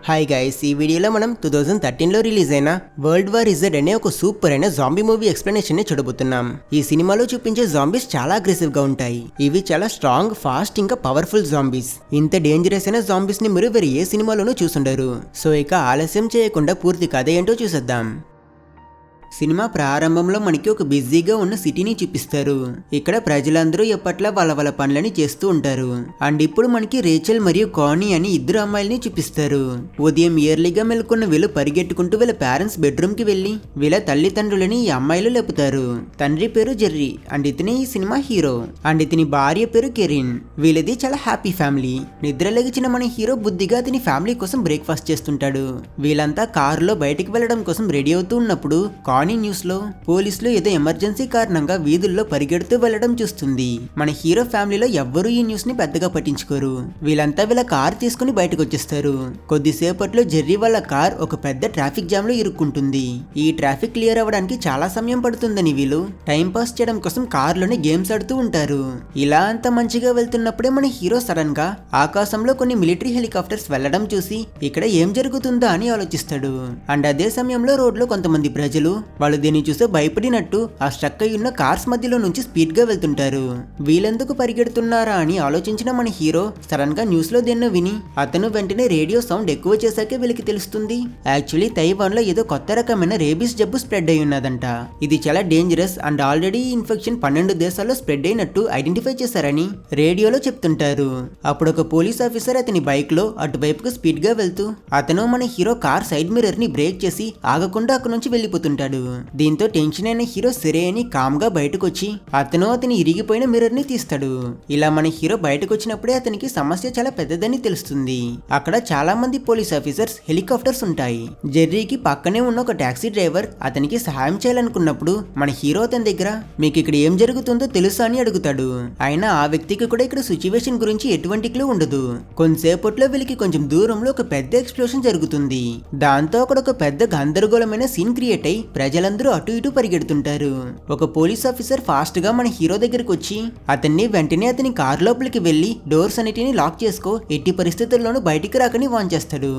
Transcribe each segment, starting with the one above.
Hi guys, ఈ వీడియోలో మనం 2013లో రిలీజ్ అయిన వరల్డ్ వార్ ఇజెడ్ అనే ఒక సూపర్ అయిన జాంబీ మూవీ ఎక్స్ప్లెనేషన్ ని చూడబోతున్నాం. ఈ సినిమాలో చూపించే జాంబీస్ చాలా అగ్రెసివ్ గా ఉంటాయి. ఇవి చాలా స్ట్రాంగ్, ఫాస్ట్ ఇంకా పవర్ఫుల్ జాంబీస్. ఇంత డేంజరస్ అయిన జాంబీస్ ని మీరు వేరే ఏ సినిమాలోనూ చూసుండరు. సో ఇక ఆలస్యం చేయకుండా పూర్తి కథ ఏంటో చూసేద్దాం. సినిమా ప్రారంభంలో మనకి ఒక బిజీగా ఉన్న సిటీని చూపిస్తారు. ఇక్కడ ప్రజలందరూ ఎప్పట్లా వాళ్ళ పనులని చేస్తూ ఉంటారు. అండ్ ఇప్పుడు మనకి రేచల్ మరియు కానీ అని ఇద్దరు అమ్మాయిల్ని చూపిస్తారు. ఉదయం ఇయర్లీగా మెలుకున్న వీళ్ళు పరిగెట్టుకుంటూ వీళ్ళ పేరెంట్స్ బెడ్రూమ్ కి వెళ్లి వీళ్ళ తల్లిదండ్రులని ఈ అమ్మాయిలు లేపుతారు. తండ్రి పేరు జెర్రీ అండ్ ఇతనే ఈ సినిమా హీరో. అండ్ ఇతని భార్య పేరు కెరిన్. వీళ్ళది చాలా హ్యాపీ ఫ్యామిలీ. నిద్ర లెగిచిన మన హీరో బుద్ధిగా అతని ఫ్యామిలీ కోసం బ్రేక్ఫాస్ట్ చేస్తుంటాడు. వీళ్ళంతా కారులో బయటికి వెళ్లడం కోసం రెడీ అవుతూ ఉన్నప్పుడు కానీ న్యూస్ లో పోలీసులు ఏదో ఎమర్జెన్సీ కారణంగా వీధుల్లో పరిగెడుతూ వెళ్లడం చూస్తుంది. మన హీరో ఫ్యామిలీలో ఎవ్వరూ ఈ న్యూస్ ని పెద్దగా పట్టించుకోరు. వీళ్ళంతా వీళ్ళ కార్ తీసుకుని బయటకు వచ్చేస్తారు. కొద్దిసేపట్లో జెర్రీ వాళ్ళ కార్ ఒక పెద్ద ట్రాఫిక్ జామ్ లో ఇరుక్కుంటుంది. ఈ ట్రాఫిక్ క్లియర్ అవ్వడానికి చాలా సమయం పడుతుందని వీళ్ళు టైం పాస్ చేయడం కోసం కార్ లోనే గేమ్స్ ఆడుతూ ఉంటారు. ఇలా అంత మంచిగా వెళ్తున్నప్పుడే మన హీరో సడన్ గా ఆకాశంలో కొన్ని మిలిటరీ హెలికాప్టర్స్ వెళ్లడం చూసి ఇక్కడ ఏం జరుగుతుందా అని ఆలోచిస్తాడు. అండ్ అదే సమయంలో రోడ్ లో కొంతమంది ప్రజలు వాళ్ళు దీన్ని చూస్తే భయపడినట్టు ఆ స్ట్రక్ అయి ఉన్న కార్స్ మధ్యలో నుంచి స్పీడ్ గా వెళ్తుంటారు. వీళ్ళెందుకు పరిగెడుతున్నారా అని ఆలోచించిన మన హీరో సడన్ గా న్యూస్ లో దేన్నో విని అతను వెంటనే రేడియో సౌండ్ ఎక్కువ చేశాకే వీళ్ళకి తెలుస్తుంది యాక్చువల్లీ తైవాన్ లో ఏదో కొత్త రకమైన రేబీస్ జబ్బు స్ప్రెడ్ అయి ఉన్నదంట. ఇది చాలా డేంజరస్ అండ్ ఆల్రెడీ ఈ ఇన్ఫెక్షన్ 12 దేశాల్లో స్ప్రెడ్ అయినట్టు ఐడెంటిఫై చేశారని రేడియోలో చెప్తుంటారు. అప్పుడు ఒక పోలీస్ ఆఫీసర్ అతని బైక్ లో అటువైపుకు స్పీడ్ గా వెళ్తూ అతను మన హీరో కార్ సైడ్ మిర్రర్ ని బ్రేక్ చేసి ఆగకుండా అక్కడి నుంచి వెళ్లిపోతుంటాడు. దీంతో టెన్షన్ అయిన హీరో సరే అని కామ్ గా బయటకు వచ్చి అతని ఇరిగిపోయిన మిర్రర్ ని తీస్తాడు. ఇలా మన హీరో బయటకు వచ్చినప్పుడే అతనికి సమస్య చాలా పెద్దదని తెలుస్తుంది. అక్కడ చాలా మంది పోలీస్ ఆఫీసర్స్, హెలికాప్టర్స్ ఉంటాయి. జెర్రీకి పక్కనే ఉన్న ఒక టాక్సీ డ్రైవర్ అతనికి సహాయం చేయాలనుకున్నప్పుడు మన హీరో అతని దగ్గర మీకు ఇక్కడ ఏం జరుగుతుందో తెలుసా అని అడుగుతాడు. అయినా ఆ వ్యక్తికి కూడా ఇక్కడ సిచ్యువేషన్ గురించి ఎటువంటి క్లూ ఉండదు. కొంతసేపట్లో వీళ్ళకి కొంచెం దూరంలో ఒక పెద్ద ఎక్స్ప్లోషన్ జరుగుతుంది. దాంతో అక్కడ ఒక పెద్ద గందరగోళమైన సీన్ క్రియేట్ అయి ప్రజలందరూ అటు ఇటు పరిగెడుతుంటారు. ఒక పోలీస్ ఆఫీసర్ ఫాస్ట్ గా మన హీరో దగ్గరకు వచ్చి అతన్ని వెంటనే అతని కార్ లోపలికి వెళ్లి డోర్స్ అన్నిటిని లాక్ చేసుకో, ఎట్టి పరిస్థితుల్లోనూ బయటికి రాకని వాన్ చేస్తాడు.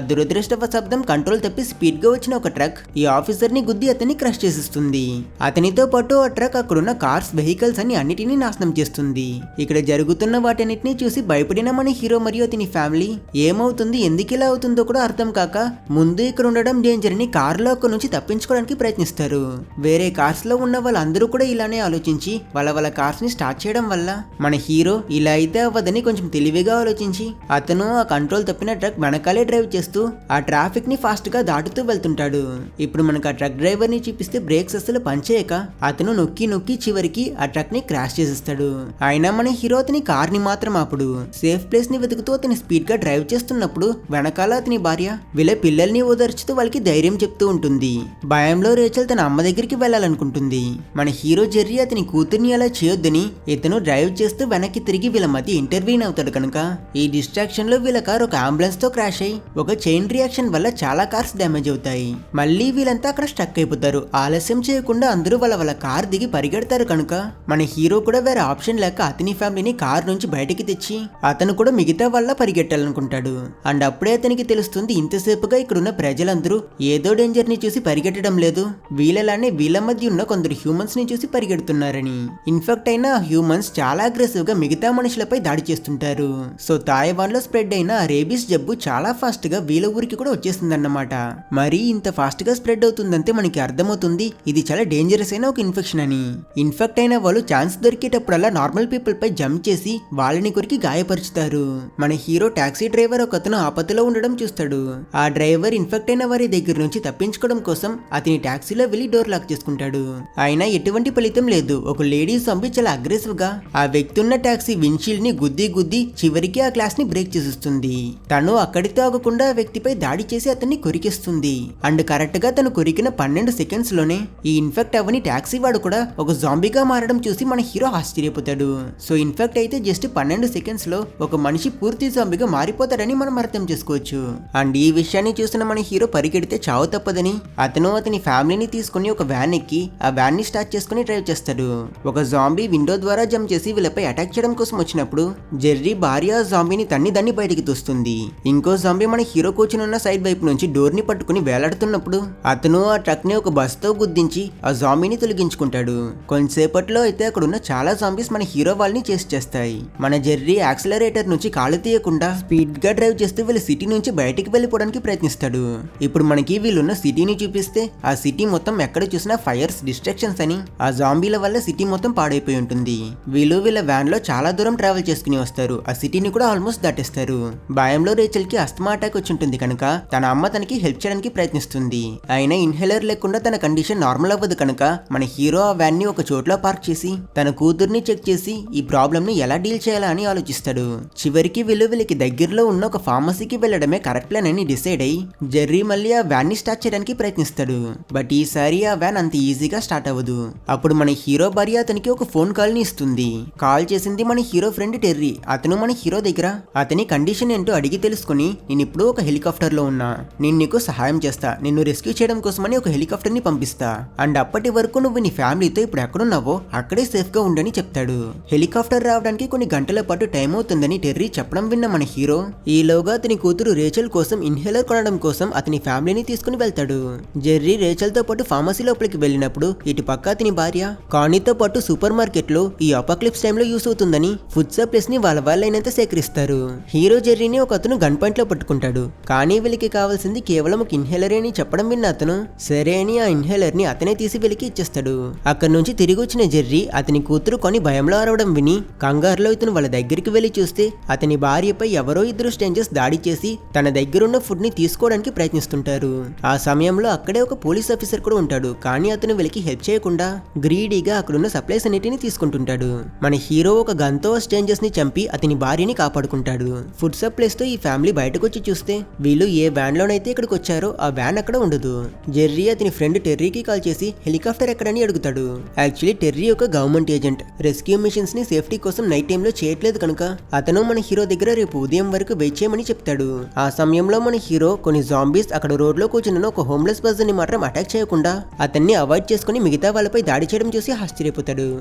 దురదృష్టవశాబ్దం కంట్రోల్ తప్పి స్పీడ్ గా వచ్చిన ఒక ట్రక్ ఈ ఆఫీసర్ ని గుద్ది అతన్ని క్రష్ చేసిస్తుంది. అతనితో పాటు ఆ ట్రక్ అక్కడున్న కార్స్, వెహికల్స్ అన్నిటినీ నాశనం చేస్తుంది. ఇక్కడ జరుగుతున్న వాటన్నిటిని చూసి భయపడిన మన హీరో మరియు అతని ఫ్యామిలీ ఏమవుతుంది, ఎందుకు ఇలా అవుతుందో కూడా అర్థం కాక ముందు ఇక్కడ ఉండడం డేంజర్ అని కార్ లో అక్కడి నుంచి తప్పించుకోవడానికి ప్రయత్నిస్తారు. వేరే కార్స్ లో ఉన్న వాళ్ళందరూ కూడా ఇలానే ఆలోచించి వాళ్ళ కార్స్ ని స్టార్ట్ చేయడం వల్ల మన హీరో ఇలా అయితే అవ్వదని కొంచెం తెలివిగా ఆలోచించి అతను ఆ కంట్రోల్ తప్పిన ట్రక్ వెనకాలే డ్రైవ్ చేస్తూ ఆ ట్రాఫిక్ ని ఫాస్ట్ గా దాటుతూ వెళ్తుంటాడు. ఇప్పుడు మనకు ఆ ట్రక్ డ్రైవర్ ని చూపిస్తే బ్రేక్స్ అసలు పనిచేయక అతను నొక్కి చివరికి ఆ ట్రక్ ని క్రాష్ చేసేస్తాడు. అయినా మన హీరో అతని కార్ ని మాత్రం అప్పుడు సేఫ్ ప్లేస్ ని వెతుకుతూ అతని స్పీడ్ గా డ్రైవ్ చేస్తున్నప్పుడు వెనకాల అతని భార్య వీళ్ళ పిల్లల్ని ఓదార్చుతూ వాళ్ళకి ధైర్యం చెప్తూ ఉంటుంది. భయంలో రేచల్ తన అమ్మ దగ్గరికి వెళ్లాలనుకుంటుంది. మన హీరో జెర్రీ అతని కూతుర్ని అలా చేయొద్దని ఇతను డ్రైవ్ చేస్తూ వెనక్కి తిరిగి వీళ్ళ మధ్య ఇంటర్వ్యూన్ అవుతాడు. కనుక ఈ డిస్ట్రాక్షన్ లో వీళ్ళ కార్ ఒక అంబులెన్స్ తో క్రాష్ అయి ఒక చైన్ రియాక్షన్ వల్ల చాలా కార్స్ డ్యామేజ్ అవుతాయి. మళ్ళీ వీళ్ళంతా అక్కడ స్టక్ అయిపోతారు. ఆలస్యం చేయకుండా అందరూ వాళ్ళ కార్ దిగి పరిగెడతారు. కనుక మన హీరో కూడా వేరే ఆప్షన్ లేక అతని ఫ్యామిలీని కార్ నుంచి బయటికి తెచ్చి అతను కూడా మిగతా వాళ్ళ పరిగెట్టాలనుకుంటాడు. అండ్ అప్పుడే అతనికి తెలుస్తుంది ఇంతసేపుగా ఇక్కడున్న ప్రజలందరూ ఏదో డేంజర్ ని చూసి పరిగెట్టడం లేదు, వీళ్ళలానే వీళ్ళ మధ్య ఉన్న కొందరు హ్యూమన్స్ ని చూసి పరిగెడుతున్నారని. ఇన్ఫెక్ట్ అయిన హ్యూమన్స్ చాలా అగ్రెసివ్ గా మిగతా మనుషులపై దాడి చేస్తుంటారు. సో తైవాన్ లో స్ప్రెడ్ అయిన రేబీస్ జబ్బు చాలా ఫాస్ట్ గా వీళ్ళ ఊరికి కూడా వచ్చేస్తుందన్నమాట. మరి ఇంత ఫాస్ట్ గా స్ప్రెడ్ అవుతుందంటే మనకి అర్థమవుతుంది ఇది చాలా డేంజరస్ అయిన ఒక ఇన్ఫెక్షన్ అని. ఇన్ఫెక్ట్ అయిన వాళ్ళు ఛాన్స్ దొరికేటప్పుడల్లా నార్మల్ పీపుల్ పై జంప్ చేసి వాళ్ళని కొరికి గాయపరుచుతారు. మన హీరో టాక్సీ డ్రైవర్ ఒకతను ఆపదలో ఉండడం చూస్తాడు. ఆ డ్రైవర్ ఇన్ఫెక్ట్ అయిన వారి దగ్గర నుంచి తప్పించుకోవడం కోసం అతని టాక్సీలో వెళ్లి డోర్ లాక్ చేసుకుంటాడు. అయినా ఎటువంటి ఫలితం లేదు. ఒక లేడీ జంబీ చాలా అగ్రెసివ్ గా ఆ వ్యక్తి ఉన్న టాక్సీ విండ్షీల్డ్ ని గుద్ది చివరికి ఆ గ్లాస్ ని బ్రేక్ చేసేస్తుంది. తను అక్కడితో ఆగకుండా ఆ వ్యక్తిపై దాడి చేసి అతన్ని కొరికేస్తుంది. అండ్ కరెక్ట్ గా తను కొరికిన 12 సెకండ్స్ లోనే ఈ ఇన్ఫెక్ట్ అవ్వని టాక్సీ వాడు కూడా ఒక జాంబీగా మారడం చూసి మన హీరో ఆశ్చర్యపోతాడు. సో ఇన్ఫెక్ట్ అయితే జస్ట్ 12 సెకండ్స్ లో ఒక మనిషి పూర్తి జాంబీగా మారిపోతాడని మనం అర్థం చేసుకోవచ్చు. అండ్ ఈ విషయాన్ని చూసిన మన హీరో పరిగెడితే చావు తప్పదని అతను అతని ఫ్యామిలీని తీసుకుని ఒక వ్యాన్ ఎక్కి ఆ వ్యాన్ ని స్టార్ట్ చేసుకుని డ్రైవ్ చేస్తాడు. ఒక జాంబీ విండో ద్వారా జంప్ చేసి వీళ్ళపై అటాక్ చేయడం కోసం వచ్చినప్పుడు జెర్రీ భార్య జాంబీని దాన్ని బయటికి తోస్తుంది. ఇంకో జాంబీ మన హీరో కూర్చుని ఉన్న సైడ్ వైపు నుంచి డోర్ ని పట్టుకుని వేలాడుతున్నప్పుడు అతను ఆ ట్రక్ ని ఒక బస్ తో గుద్దించి ఆ జాంబీని తొలగించుకుంటాడు. కొంతసేపట్లో అయితే అక్కడ ఉన్న చాలా జాంబీస్ మన హీరో వాళ్ళని చేస్తాయి. మన జెర్రీ యాక్సిలరేటర్ నుంచి కాళ్ళు తీయకుండా స్పీడ్ గా డ్రైవ్ చేస్తూ వీళ్ళ సిటీ నుంచి బయటికి వెళ్ళిపోవడానికి ప్రయత్నిస్తాడు. ఇప్పుడు మనకి వీళ్ళున్న సిటీని చూపిస్తే ఆ సిటీ మొత్తం ఎక్కడ చూసినా ఫైర్స్, డిస్ట్రక్షన్స్ అని ఆ జాంబీల వల్ల సిటీ మొత్తం పాడైపోయి ఉంటుంది. వీళ్ళ వ్యాన్ లో చాలా దూరం ట్రావెల్ చేసుకుని వస్తారు. ఆ సిటీని కూడా ఆల్మోస్ట్ దాటేస్తారు. భయంలో రేచల్ కి అస్తమా అటాక్ వచ్చి ఉంటుంది కనుక తన అమ్మ తనకి హెల్ప్ చేయడానికి ప్రయత్నిస్తుంది. అయినా ఇన్హేలర్ లేకుండా తన కండిషన్ నార్మల్ అవ్వదు కనుక మన హీరో ఆ వ్యాన్ ని ఒక చోట్ల పార్క్ చేసి తన కూతుర్ని చెక్ చేసి ఈ ప్రాబ్లమ్ ని ఎలా డీల్ చేయాలా అని ఆలోచిస్తాడు. చివరికి వీళ్ళకి దగ్గరలో ఉన్న ఒక ఫార్మసీకి వెళ్ళడమే కరెక్ట్ ప్లాన్ అని డిసైడ్ అయ్యి జెర్రీ మళ్ళీ ఆ వ్యాన్ ని స్టార్ట్ చేయడానికి ప్రయత్నిస్తాడు. బట్ ఈసారి ఆ వ్యాన్ అంత ఈజీగా స్టార్ట్ అవ్వదు. అప్పుడు మన హీరో భార్య అతనికి ఒక ఫోన్ కాల్ ని ఇస్తుంది. కాల్ చేసింది మన హీరో ఫ్రెండ్ టెర్రీ. అతను మన హీరో దగ్గర అతని కండిషన్ ఏంటో అడిగి తెలుసుకుని నేను ఇప్పుడు ఒక హెలికాప్టర్ లో ఉన్నా, నేను నీకు సహాయం చేస్తా, నిన్ను రెస్క్యూ చేయడం కోసమని ఒక హెలికాప్టర్ ని పంపిస్తా, అండ్ అప్పటి వరకు నువ్వు నీ ఫ్యామిలీతో ఇప్పుడు ఎక్కడున్నావో అక్కడే సేఫ్ గా ఉండని చెప్తాడు. హెలికాప్టర్ రావడానికి కొన్ని గంటల పాటు టైం అవుతుందని టెర్రీ చెప్పడం విన్న మన హీరో ఈలోగా అతని కూతురు రేచల్ కోసం ఇన్హేలర్ కొనడం కోసం అతని ఫ్యామిలీని తీసుకుని వెళ్తాడు. జెర్రీ రేచల్ తో పాటు ఫార్మసీ లోపలికి వెళ్ళినప్పుడు ఇటు పక్క అతని భార్య కానీతో పాటు సూపర్ మార్కెట్ లో ఈ అపోక్లిప్స్ టైంలో యూస్ అవుతుందని ఫుడ్ సప్లైస్ ని వాళ్ళైనంత సేకరిస్తారు. హీరో జెర్రీని ఒక అతను గన్ పాయింట్ లో పట్టుకుంటాడు. కానీ వీళ్ళకి కావాల్సింది కేవలం ఒక ఇన్హేలర్ అని చెప్పడం విన్న అతను సరే అని ఆ ఇన్హేలర్ ని అతనే తీసి వీళ్ళకి ఇచ్చేస్తాడు. అక్కడ నుంచి తిరిగి వచ్చిన జెర్రీ అతని కూతురు కొని భయంలో అరవడం విని కంగారులో ఇతను వాళ్ళ దగ్గరికి వెళ్లి చూస్తే అతని భార్యపై ఎవరో ఇద్దరు స్ట్రేంజర్స్ దాడి చేసి తన దగ్గరున్న ఫుడ్ ని తీసుకోవడానికి ప్రయత్నిస్తుంటారు. ఆ సమయంలో అక్కడే ఒక పోలీస్ ఆఫీసర్ కూడా ఉంటాడు. కానీ అతను వీళ్ళకి హెల్ప్ చేయకుండా గ్రీడీగా అక్కడున్న సప్లైస్ అన్నిటిని తీసుకుంటుంటాడు. మన హీరో ఒక గన్తో స్ట్రేంజర్స్ ని చంపి అతని భార్యని కాపాడుకుంటాడు. ఫుడ్ సప్లైస్ తో ఈ ఫ్యామిలీ బయటకు వచ్చి చూస్తే వీళ్ళు ఏ వ్యాన్ లోనైతే ఇక్కడికి వచ్చారో ఆ వ్యాన్ అక్కడ ఉండదు. జెర్రీ అతని ఫ్రెండ్ టెర్రీకి కాల్ చేసి హెలికాప్టర్ ఎక్కడని అడుగుతాడు. యాక్చువల్లీ టెర్రీ ఒక గవర్నమెంట్ ఏజెంట్. రెస్క్యూ మిషన్స్ ని సేఫ్టీ కోసం నైట్ టైంలో చేయట్లేదు కనుక అతను మన హీరో దగ్గర రేపు ఉదయం వరకు వెయిట్ చేయమని చెప్తాడు. ఆ సమయంలో మన హీరో కొన్ని జాంబీస్ అక్కడ రోడ్ లో కూర్చున్న ఒక హోమ్లెస్ పర్సన్ ని మాత్రం అటాక్ చేయకుండా అతన్ని అవాయిడ్ చేసుకుని మిగతా వాళ్ళపై దాడి చేయడం చూసి ఆశ్చర్యపోతాడు.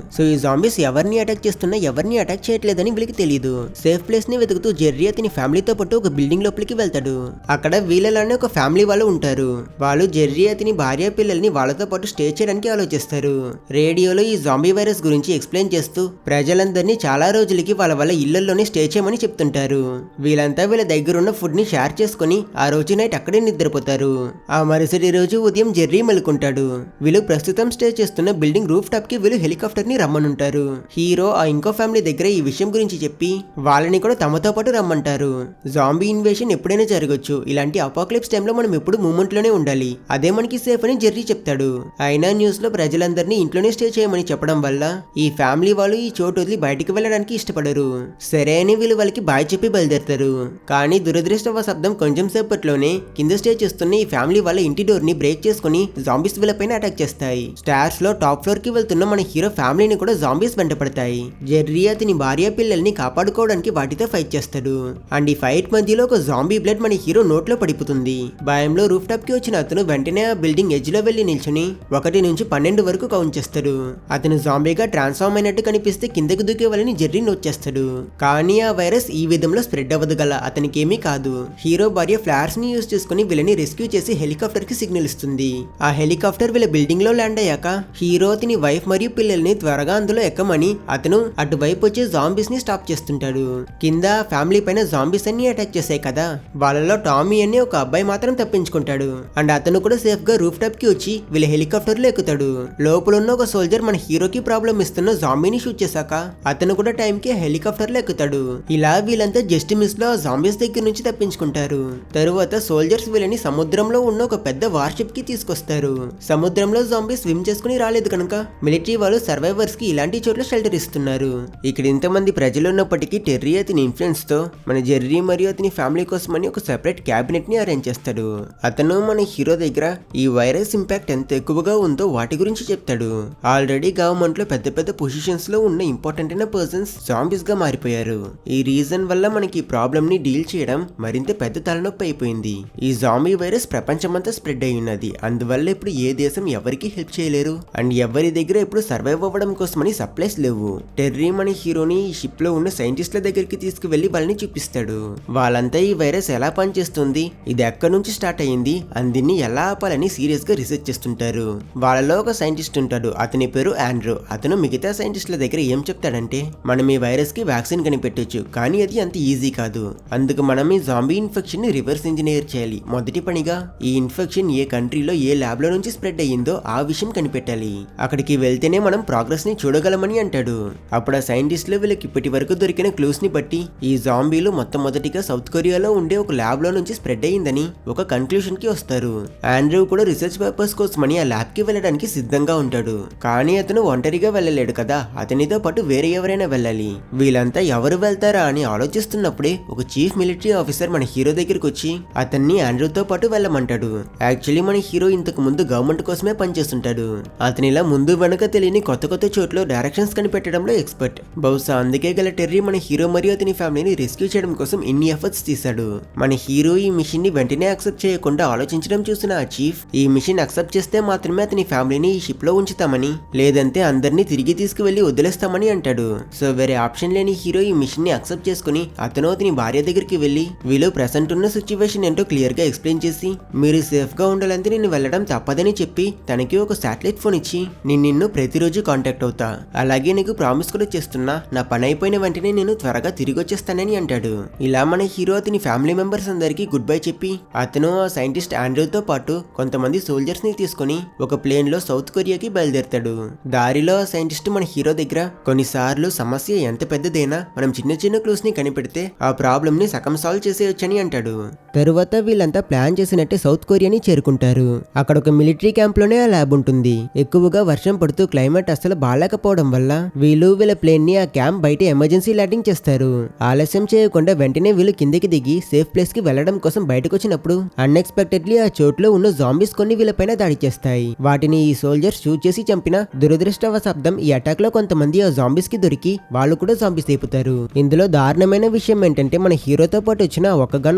సో ఈ జాంబీస్ ఎవరిని అటాక్ చేస్తున్నా ఎవరిని అటాక్ చేయట్లేదని వీళ్ళకి తెలియదు. సేఫ్ ప్లేస్ ని వెతుకుతూ జెర్రీ అతని ఫ్యామిలీతో పాటు ఒక బిల్డింగ్ లోపలికి వెళ్తాడు. అక్కడ వీళ్ళలోనే ఒక ఫ్యామిలీ వాళ్ళు ఉంటారు. వాళ్ళు జెర్రీ అతని భార్య పిల్లల్ని వాళ్ళతో పాటు స్టే చేయడానికి ఆలోచిస్తారు. రేడియోలో ఈ జాంబీ వైరస్ గురించి ఎక్స్ప్లెయిన్ చేస్తూ ప్రజలందరినీ చాలా రోజులకి వాళ్ళ ఇళ్లలోనే స్టే చేయమని చెప్తుంటారు. వీళ్ళంతా వీళ్ళ దగ్గర ఉన్న ఫుడ్ ని షేర్ చేసుకుని ఆ రోజు నైట్ అక్కడే నిద్రపోతారు. ఆ మరుసటి రోజు ఉదయం జెర్రీ మెలుకుంటాడు. వీళ్ళు ప్రస్తుతం స్టే చేస్తున్న బిల్డింగ్ రూఫ్ టాప్ కి వీళ్ళు హెలికాప్టర్ ని రమ్మనుంటారు. హీరో ఆ ఇంకో ఫ్యామిలీ దగ్గర ఈ విషయం గురించి చెప్పి వాళ్ళని కూడా తమతో పాటు రమ్మంటారు. జాంబీ ఇన్వేషన్ ఎప్పుడైనా జరగచ్చు. ఇలాంటి అపోక్లిప్స్ టైంలో మనం ఎప్పుడు మూమెంట్ లోనే ఉండాలి. అదే మనకి సేఫ్ అని జెర్రీ చెప్తాడు. అయినా న్యూస్ లో ప్రజలందరినీ ఇంట్లోనే స్టే చేయమని చెప్పడం వల్ల ఈ ఫ్యామిలీ వాళ్ళు ఈ చోటు వదిలి బయటికి వెళ్ళడానికి ఇష్టపడరు. సరే అని వీళ్ళు వాళ్ళకి బాయ్ చెప్పి బయలుదేరుతారు. కానీ దురదృష్టవశాత్తు కొంచెం సేపట్లోనే కింద స్టే చేస్తున్న ఈ ఫ్యామిలీ వాళ్ళ ఇంటి డోర్ ని బ్రేక్ చేసుకుని జాంబీస్ వీళ్ళపైన అటాక్ చేస్తాయి. స్టార్స్ లో టాప్ ఫ్లోర్ కి వెళ్తున్న మన హీరో ఫ్యామిలీని కూడా జాంబీస్ వెంటపడతాయి. జెర్రీ అతని భార్య పిల్లల్ని కాపాడుకోవడానికి వాటితో ఫైట్ చేస్తాడు. అండ్ ఈ ఫైట్ మధ్యలో ఒక జాంబీ బ్లడ్ మన హీరో నోట్లో పడిపోతుంది. భయంలో రూఫ్ టాప్ కి వచ్చిన అతను వెంటనే ఆ బిల్డింగ్ ఎడ్జ్ లో వెళ్లి నిల్చుని 1 నుంచి 12 వరకు కౌంట్ చేస్తాడు. అతను జాంబీగా ట్రాన్స్ఫార్మ్ అయినట్టు కనిపిస్తే కిందకు దూకే వాళ్ళని జెర్రీ నోట్ చేస్తాడు. కానీ ఆ వైరస్ ఈ విధంలో స్ప్రెడ్ అవ్వదు గల అతనికి ఏమీ కాదు. హీరో భార్య ఫ్లాష్ ని యూజ్ చేసుకుని వీళ్ళని రెస్క్యూ చేసి హెలికాప్టర్ కి సిగ్నల్ ఇస్తుంది. ఆ హెలికాప్టర్ వీళ్ళ బిల్డింగ్ లో ల్యాండ్ అయ్యాక హీరో అతని వైఫ్ మరియు పిల్లల్ని త్వరగా అందులో ఎక్కమని అతను అటువైపు వచ్చే జాంబీస్ ని స్టాప్ చేస్తుంటాడు. కింద ఫ్యామిలీ పైన జాంబీస్ అన్ని అటాక్ చేశాయి కదా, వాళ్ళలో టామీ అని ఒక అబ్బాయి మాత్రం తప్పించుకుంటాడు. అండ్ అతను కూడా సేఫ్ గా రూఫ్ టాప్ కి వచ్చి వీళ్ళ హెలికాప్టర్ లో ఎక్కుతాడు. లోపల ఉన్న ఒక సోల్జర్ మన హీరోకి ప్రాబ్లం ఇస్తున్న జాంబీని షూట్ చేశాక అతను కూడా టైం కి హెలికాప్టర్ లో ఎక్కుతాడు. ఇలా వీళ్ళంతా జస్ట్ మిస్ లో జాంబీస్ దగ్గర నుంచి తప్పించుకుంటారు. తరువాత సోల్జర్స్ వీళ్ళని సముద్రంలో ఉన్న ఒక పెద్ద వార్షిప్ కి తీసుకొస్తారు. సముద్రంలో జాంబీస్ స్విమ్ చేసుకుని రాలేదు కనుక మిలిటరీ వాళ్ళు సర్వైవర్స్ కి ఇలాంటి చోట్ల షెల్టర్ ఇస్తున్నారు. ఇక్కడ ఇంతమంది ప్రజలు ఉన్నప్పటికీ టెర్రీ అతని ఇన్ఫ్లుయెన్స్ తో మన జెర్రీ మరియు అతని ఫ్యామిలీ కోసమని ఒక సెపరేట్ క్యాబినెట్ ని అరేంజ్ చేస్తాడు. అతను మన హీరో దగ్గర ఈ వైరస్ ఇంపాక్ట్ ఎంత ఎక్కువగా ఉందో వాటి గురించి చెప్తాడు. ఆల్రెడీ గవర్నమెంట్ లో పెద్ద పెద్ద పొజిషన్స్ లో ఉన్న ఇంపార్టెంట్ అయిన పర్సన్స్ జాంబీస్ గా మారిపోయారు. ఈ రీజన్ వల్ల మనకి ఈ ప్రాబ్లమ్ ని డీల్ చేయడం మరింత పెద్ద తలనొప్పి అయిపోయింది. ఈ జాంబీ వైరస్ ప్రపంచమంతా స్ప్రెడ్ అయి ఉన్నది. అందువల్ల ఇప్పుడు ఏ దేశం ఎవరికి హెల్ప్ చేయలేరు అండ్ ఎవరి దగ్గర ఇప్పుడు సర్వైవ్ అవ్వడం కోసమని సప్లైస్ లేవు. టెర్రీ మన హీరోని ఈ షిప్ లో ఉన్న సైంటిస్ట్ల దగ్గరికి తీసుకువెళ్లి వాళ్ళని చూపిస్తాడు. వాళ్ళంతా ఈ వైరస్ ఎలా పనిచేస్తుంది, ఇది ఎక్కడి నుంచి స్టార్ట్ అయ్యింది అండ్ దీన్ని ఎలా ఆపాలని సీరియస్ గా రీసెర్చ్ చేస్తుంటారు. వాళ్ళలో ఒక సైంటిస్ట్ ఉంటాడు, అతని పేరు ఆండ్రూ. అతను మిగతా సైంటిస్ట్ల దగ్గర ఏం చెప్తాడంటే, మనం ఈ వైరస్ కి వ్యాక్సిన్ కనిపెట్టొచ్చు, కానీ అది అంత ఈజీ కాదు. అందుకు మనం ఈ జాంబీ ఇన్ఫెక్షన్ ని రివర్స్ ఇంజనీర్ చేయాలి. మొదటి పనిగా ఈ ఇన్ఫెక్షన్ ఏ కంట్రీలో ఏ ల్యాబ్ లో నుంచి స్ప్రెడ్ అయ్యిందో ఆ విషయం కనిపెట్టాలి. అక్కడికి వెళ్తేనే మనం ప్రోగ్రెస్ ని చూడగలమని అంటాడు. అప్పుడు ఆ సైంటిస్టులు వీళ్ళకి ఇప్పటి వరకు దొరికిన క్లూస్ ని బట్టి ఈ జాంబీలు మొట్టమొదటిగా సౌత్ కొరియాలో ఉండే ఒక ల్యాబ్ లో నుంచి స్ప్రెడ్ అయ్యిందని ఒక కన్క్లూషన్ కి వస్తారు. ఆండ్రూ కూడా రీసెర్చ్ పర్పస్ కోసమని ఆ ల్యాబ్ కి వెళ్ళడానికి సిద్ధంగా ఉంటాడు. కానీ అతను ఒంటరిగా వెళ్ళలేడు కదా, అతనితో పాటు వేరే ఎవరైనా వెళ్ళాలి. వీళ్ళంతా ఎవరు వెళ్తారా అని ఆలోచిస్తున్నప్పుడే ఒక చీఫ్ మిలిటరీ ఆఫీసర్ మన హీరో దగ్గరికి వచ్చి అతన్ని ఆండ్రూతో పాటు వెళ్ళమంటాడు. యాక్చువల్లీ మన హీరో ఇంతకు ముందు గవర్నమెంట్ కోసమే పనిచేస్తుంటాడు. అతనిలా ముందు వెనక తెలియని కొత్త కొత్త చోట్ల డైరెక్షన్స్ కనిపెట్టడంలో ఎక్స్పర్ట్. బహుశా అందుకే గల టెర్రీ మన హీరో మరియు అతని ఫ్యామిలీని రెస్క్యూ చేయడం కోసం ఇన్ని ఎఫర్ట్స్ తీశాడు. మన హీరో ఈ మిషన్ ని వెంటనే యాక్సెప్ట్ చేయకుండా ఆలోచించడం చూసిన ఆ చీఫ్, ఈ మిషన్ యాక్సెప్ట్ చేస్తే మాత్రమే అతని ఫ్యామిలీని ఈ షిప్ లో ఉంచుతామని, లేదంటే అందరినీ తిరిగి తీసుకువెళ్లి వదిలేస్తామని అంటాడు. సో వేరే ఆప్షన్ లేని హీరో ఈ మిషన్ ని యాక్సెప్ట్ చేసుకుని అతను అతని భార్య దగ్గరికి వెళ్లి వీళ్ళు ప్రెసెంట్ ఉన్న సిచ్యువేషన్ ఏంటో క్లియర్ గా ఎక్స్ప్లెయిన్ చేసి, మీరు సేఫ్ గా ఉండాలంటే నేను వెళ్ళడం తప్పదని చెప్పి తనకి ఒక శాటిలైట్ ఫోన్ ఇచ్చి, నేను నిన్ను ప్రతిరోజు కాంటాక్ట్ అవుతా, అలాగే నీకు ప్రామిస్ కూడా చేస్తున్నా, నా పని అయిపోయిన వెంటనే నేను త్వరగా తిరిగి వచ్చేస్తానని అంటాడు. ఇలా మన హీరో అతని ఫ్యామిలీ మెంబర్స్ అందరికి గుడ్ బై చెప్పి అతను ఆ సైంటిస్ట్ ఆండ్రూతో పాటు కొంతమంది సోల్జర్స్ ని తీసుకుని ఒక ప్లేన్ లో సౌత్ కొరియాకి బయలుదేరతాడు. దారిలో ఆ సైంటిస్ట్ మన హీరో దగ్గర, కొన్నిసార్లు సమస్య ఎంత పెద్దదైనా మనం చిన్న చిన్న క్లూస్ ని కనిపెడితే ఆ ప్రాబ్లమ్ ని సగం సాల్వ్ చేసేయొచ్చని అంటాడు. తరువాత వీళ్ళంతా ప్లాన్ చేసినట్టే సౌత్ కొరియాని చేరుకుంటారు. అక్కడ ఒక మిలిటరీ క్యాంప్ లోనే ఆ ల్యాబ్ ఉంటుంది. ఎక్కువగా వర్షం పడుతూ క్లైమేట్ అసలు బాగాలేకపోవడం వల్ల వీళ్ళ ప్లేన్ ని ఆ క్యాంప్ బయట ఎమర్జెన్సీ ల్యాండింగ్ చేస్తారు. ఆలస్యం చేయకుండా వెంటనే వీళ్ళు కిందకి దిగి సేఫ్ ప్లేస్ కి వెళ్లడం కోసం బయటకు వచ్చినప్పుడు అన్ఎక్స్పెక్టెడ్లీ ఆ చోట్లో ఉన్న జాంబీస్ కొన్ని వీళ్ళపైన దాడి చేస్తాయి. వాటిని ఈ సోల్జర్స్ షూట్ చేసి చంపిన దురదృష్టవశాబ్దం ఈ అటాక్ లో కొంతమంది ఆ జాంబీస్ కి దొరికి వాళ్ళు కూడా జాంబీస్ అయిపోతారు. ఇందులో దారుణమైన విషయం ఏంటంటే మన హీరోతో పాటు వచ్చిన